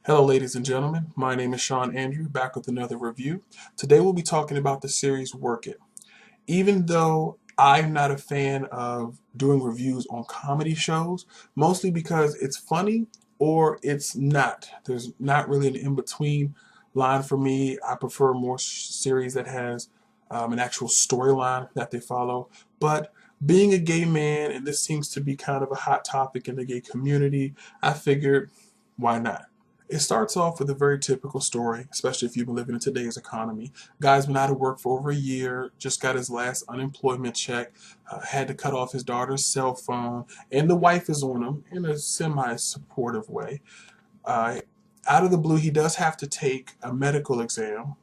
Hello ladies and gentlemen, my name is Sean Andrew, back with another review. Today we'll be talking about the series Work It. Even though I'm not a fan of doing reviews on comedy shows, mostly because it's funny or it's not. There's not really an in-between line for me. I prefer more series that has an actual storyline that they follow. But being a gay man, and this seems to be kind of a hot topic in the gay community, I figured, why not? It starts off with a very typical story, especially if you've been living in today's economy. Guy's been out of work for over a year, just got his last unemployment check, had to cut off his daughter's cell phone, and the wife is on him in a semi-supportive way. Uh, Out of the blue, he does have to take a medical exam,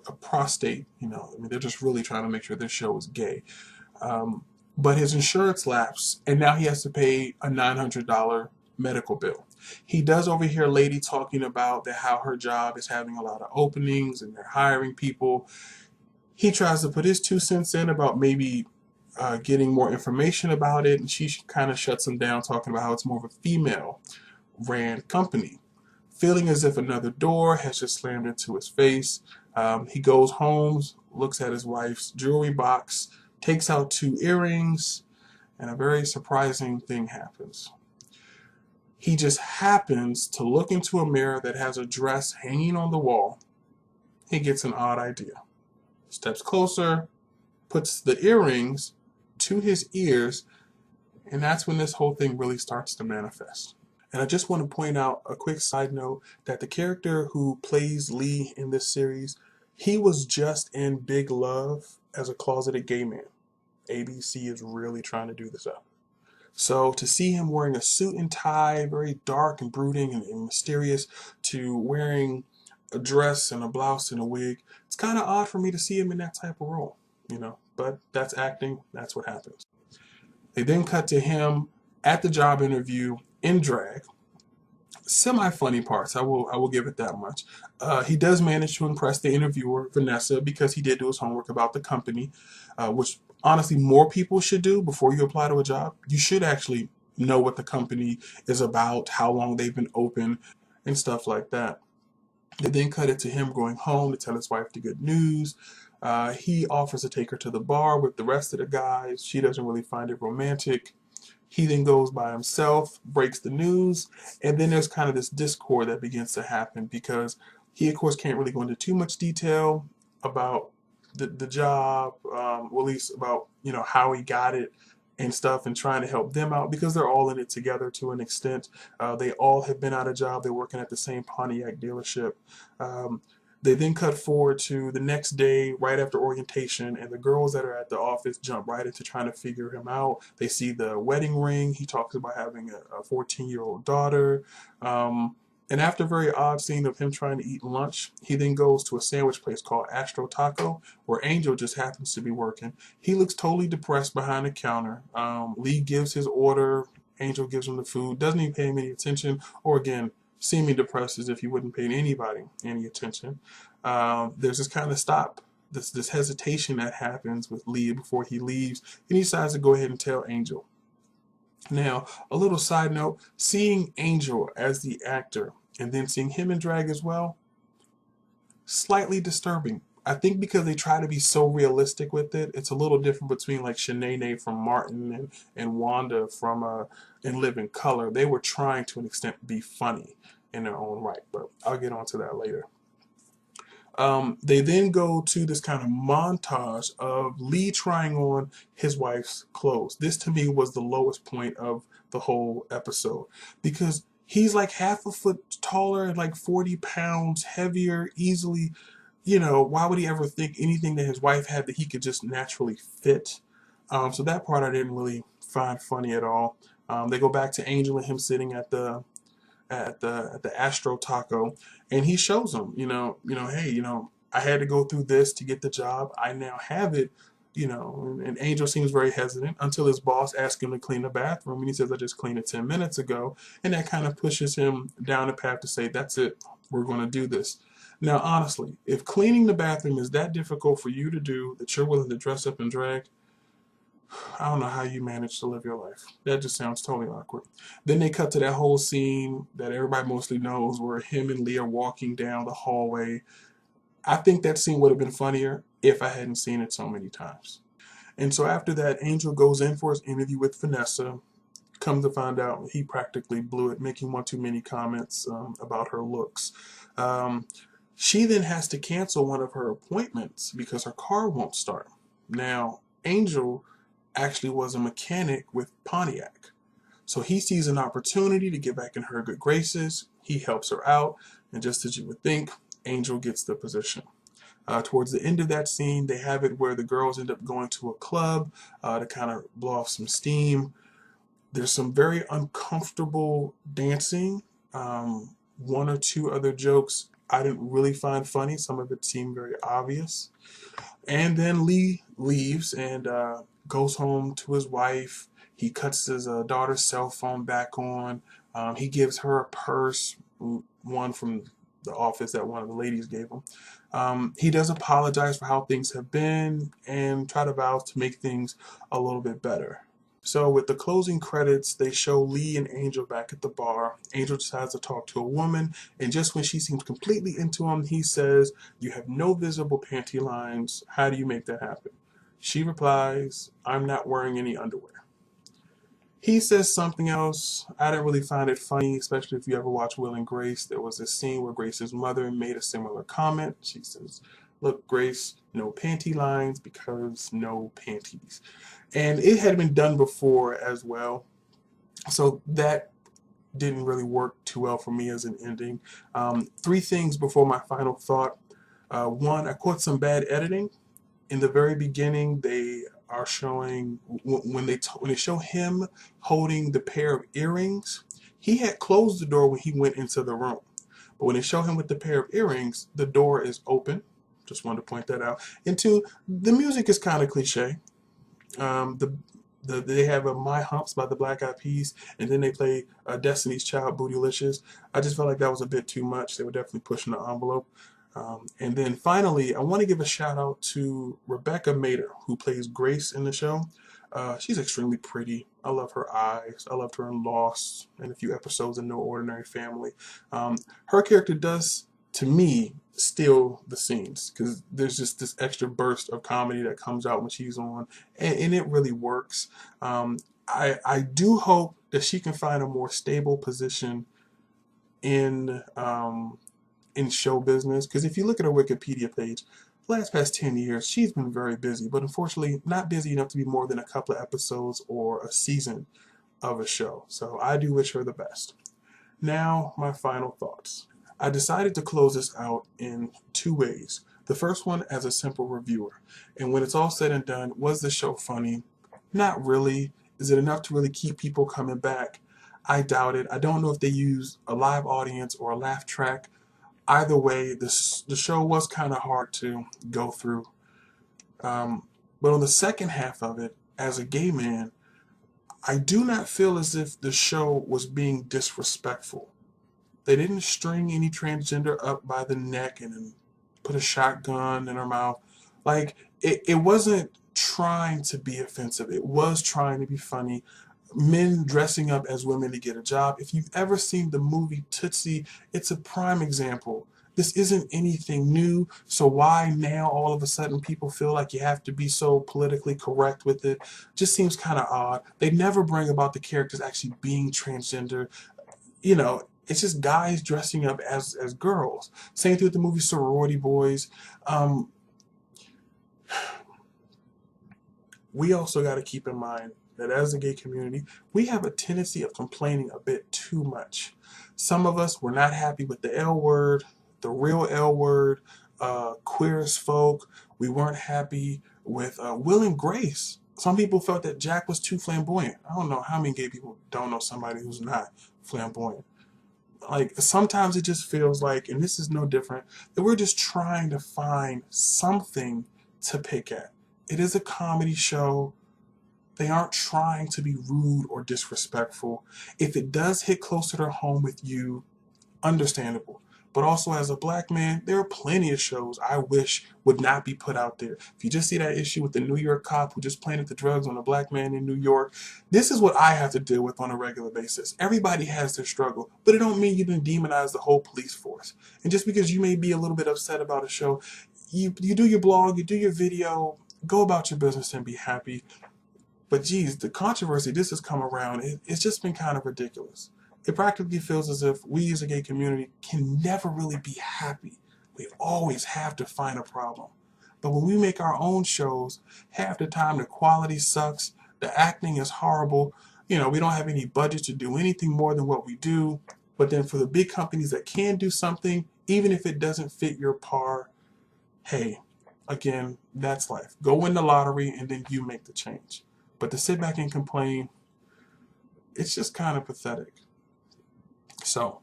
a prostate, I mean, they're just really trying to make sure this show is gay. Um, but his insurance lapsed, and now he has to pay a $900 medical bill. He does overhear a lady talking about how her job is having a lot of openings and they're hiring people. He tries to put his 2 cents in about maybe getting more information about it, and she kind of shuts him down, talking about how it's more of a female ran company. Feeling as if another door has just slammed into his face, he goes home, looks at his wife's jewelry box, takes out 2 earrings, and a very surprising thing happens. He just happens to look into a mirror that has a dress hanging on the wall. He gets an odd idea. Steps closer, puts the earrings to his ears, and that's when this whole thing really starts to manifest. And I just want to point out a quick side note that the character who plays Lee in this series, he was just in Big Love as a closeted gay man. ABC is really trying to do this up. So to see him wearing a suit and tie, very dark and brooding and mysterious, to wearing a dress and a blouse and a wig, it's kind of odd for me to see him in that type of role. But that's acting, that's what happens. They then cut to him at the job interview in drag. Semi-funny parts, I will give it that much. He does manage to impress the interviewer, Vanessa, because he did do his homework about the company, which honestly more people should do before you apply to a job. You should actually know what the company is about, how long they've been open, and stuff like that. They then cut it to him going home to tell his wife the good news. He offers to take her to the bar with the rest of the guys. She doesn't really find it romantic. He then goes by himself, breaks the news, and then there's kind of this discord that begins to happen because he, of course, can't really go into too much detail about the job, or at least about how he got it and stuff, and trying to help them out because they're all in it together to an extent. They all have been out of job. They're working at the same Pontiac dealership. Um, they then cut forward to the next day, right after orientation, and the girls that are at the office jump right into trying to figure him out. They see the wedding ring. He talks about having a 14-year-old daughter. And after a very odd scene of him trying to eat lunch, he then goes to a sandwich place called Astro Taco, where Angel just happens to be working. He looks totally depressed behind the counter. Lee gives his order. Angel gives him the food. Doesn't even pay him any attention, or again, seeming depressed as if he wouldn't pay anybody any attention. There's this kind of stop, this hesitation that happens with Lee before he leaves, and he decides to go ahead and tell Angel. Now, a little side note, seeing Angel as the actor and then seeing him in drag as well, slightly disturbing. I think because they try to be so realistic with it, it's a little different between like Shanae from Martin and Wanda from In Living Color. They were trying to an extent be funny in their own right, but I'll get onto that later. They then go to this kind of montage of Lee trying on his wife's clothes. This to me was the lowest point of the whole episode because he's like half a foot taller and like 40 pounds heavier easily. Why would he ever think anything that his wife had that he could just naturally fit? So that part I didn't really find funny at all. They go back to Angel and him sitting at the Astro Taco, and he shows him, hey, I had to go through this to get the job. I now have it, and Angel seems very hesitant until his boss asks him to clean the bathroom, and he says, I just cleaned it 10 minutes ago, and that kind of pushes him down the path to say, that's it, we're going to do this. Now, honestly, if cleaning the bathroom is that difficult for you to do, that you're willing to dress up in drag, I don't know how you manage to live your life. That just sounds totally awkward. Then they cut to that whole scene that everybody mostly knows where him and Leah walking down the hallway. I think that scene would have been funnier if I hadn't seen it so many times. And so after that, Angel goes in for his interview with Vanessa. Come to find out, he practically blew it, making one too many comments about her looks. Um, she then has to cancel one of her appointments because her car won't start. Now, Angel actually was a mechanic with Pontiac. So he sees an opportunity to get back in her good graces. He helps her out, and just as you would think, Angel gets the position. Towards the end of that scene, they have it where the girls end up going to a club to kind of blow off some steam. There's some very uncomfortable dancing. One or two other jokes I didn't really find funny. Some of it seemed very obvious. And then Lee leaves and goes home to his wife. He cuts his daughter's cell phone back on. He gives her a purse, one from the office that one of the ladies gave him. He does apologize for how things have been and try to vow to make things a little bit better. So with the closing credits, they show Lee and Angel back at the bar. Angel decides to talk to a woman, and just when she seems completely into him, he says, "You have no visible panty lines. How do you make that happen?" She replies, "I'm not wearing any underwear." He says something else. I didn't really find it funny, especially if you ever watch Will and Grace. There was a scene where Grace's mother made a similar comment. She says, "Look, Grace, no panty lines because no panties." And it had been done before as well. So that didn't really work too well for me as an ending. Three things before my final thought. One, I caught some bad editing. In the very beginning, they are showing when they show him holding the pair of earrings. He had closed the door when he went into the room, but when they show him with the pair of earrings, the door is open. Just wanted to point that out. And two, the music is kind of cliche. They have a My Humps by the Black Eyed Peas, and then they play Destiny's Child, Bootylicious. I just felt like that was a bit too much. They were definitely pushing the envelope. And then finally, I want to give a shout out to Rebecca Mader, who plays Grace in the show. She's extremely pretty. I love her eyes. I loved her in Lost and a few episodes in No Ordinary Family. Her character does, to me, steal the scenes because there's just this extra burst of comedy that comes out when she's on, and it really works. I do hope that she can find a more stable position in in show business, because if you look at her Wikipedia page, the last past 10 years, she's been very busy, but unfortunately not busy enough to be more than a couple of episodes or a season of a show. So I do wish her the best. Now, my final thoughts. I decided to close this out in two ways. The first one as a simple reviewer. And when it's all said and done, was the show funny? Not really. Is it enough to really keep people coming back? I doubt it. I don't know if they use a live audience or a laugh track. Either way, the show was kind of hard to go through. But on the second half of it, as a gay man, I do not feel as if the show was being disrespectful. They didn't string any transgender up by the neck and then put a shotgun in her mouth. Like, it wasn't trying to be offensive. It was trying to be funny. Men dressing up as women to get a job. If you've ever seen the movie Tootsie, it's a prime example. This isn't anything new, so why now all of a sudden people feel like you have to be so politically correct with it? Just seems kind of odd. They never bring about the characters actually being transgender. You know, it's just guys dressing up as girls. Same thing with the movie Sorority Boys. We also got to keep in mind that as a gay community, we have a tendency of complaining a bit too much. Some of us were not happy with the L word, the real L word, queer as folk. We weren't happy with Will and Grace. Some people felt that Jack was too flamboyant. I don't know how many gay people don't know somebody who's not flamboyant. Like, sometimes it just feels like, and this is no different, that we're just trying to find something to pick at. It is a comedy show. They aren't trying to be rude or disrespectful. If it does hit closer to home with you, understandable. But also as a black man, there are plenty of shows I wish would not be put out there. If you just see that issue with the New York cop who just planted the drugs on a black man in New York, this is what I have to deal with on a regular basis. Everybody has their struggle, but it don't mean you didn't demonize the whole police force. And just because you may be a little bit upset about a show, you do your blog, you do your video, go about your business and be happy. But geez, the controversy this has come around, it's just been kind of ridiculous. It practically feels as if we as a gay community can never really be happy. We always have to find a problem. But when we make our own shows, half the time the quality sucks, the acting is horrible, we don't have any budget to do anything more than what we do. But then for the big companies that can do something, even if it doesn't fit your par, hey, again, that's life. Go win the lottery and then you make the change. But to sit back and complain, it's just kind of pathetic. So,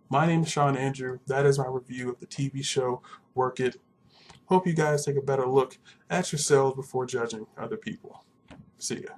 my name is Sean Andrew. That is my review of the TV show Work It. Hope you guys take a better look at yourselves before judging other people. See ya.